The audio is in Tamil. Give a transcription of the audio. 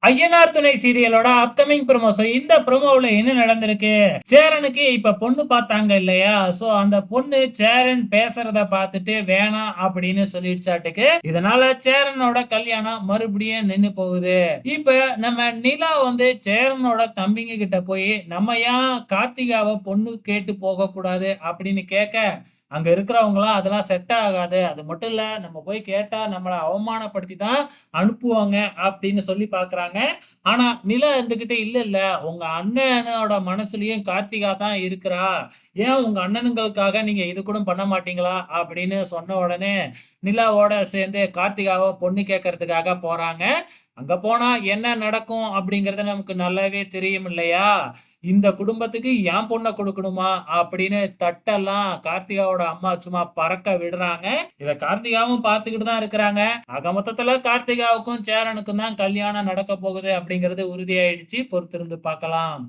ஐயனார் துணை சீரியலோட அப்கமிங் ப்ரோமோ. இந்த ப்ரோமோல என்ன நடந்திருக்கு? சேரனுக்கு இப்ப பொண்ணு பார்த்தாங்க இல்லையா? அந்த பொண்ணு சேரன் பேசுறத பார்த்துட்டு வேணாம் அப்படின்னு சொல்லிடுச்சாட்டுக்கு. இதனால சேரனோட கல்யாணம் மறுபடியும் நின்னு போகுது. இப்ப நம்ம நிலா சேரனோட தம்பிங்க கிட்ட போய் நம்ம ஏன் கார்த்திகாவ பொண்ணு கேட்டு போகக்கூடாது அப்படின்னு கேட்க, அங்க இருக்கிறவங்கலாம் அதெல்லாம் செட் ஆகாது. அது மட்டும் இல்ல, நம்ம போய் கேட்டா நம்மள அவமானப்படுத்தி தான் அனுப்புவாங்க அப்படின்னு சொல்லி பார்க்குறாங்க. ஆனா நிலா இருந்துகிட்டு, "இல்ல, இல்ல உங்க அண்ணனோட மனசுலயும் கார்த்திகா தான் இருக்கிறா. ஏன் உங்க அண்ணனுங்களுக்காக நீங்க இது கூட பண்ண மாட்டீங்களா?" அப்படின்னு சொன்ன உடனே, நிலாவோட சேர்ந்து கார்த்திகாவ பொண்ணு கேட்கறதுக்காக போறாங்க. அங்க போனா என்ன நடக்கும் அப்படிங்கிறது நமக்கு நல்லாவே தெரியும் இல்லையா? இந்த குடும்பத்துக்கு என் பொண்ண குடுக்கணுமா? அப்படின்னு தட்டெல்லாம் கார்த்திகாவோட அம்மா சும்மா பறக்க விடுறாங்க. இத கார்த்திகாவும் பார்த்துக்கிட்டு தான் இருக்கிறாங்க. ஆக மொத்தத்துல கார்த்திகாவுக்கும், சேரனுக்கும் தான் கல்யாணம் நடக்க போகுது அப்படிங்கிறது உறுதியாயிடுச்சு. பொறுத்திருந்து பார்க்கலாம்.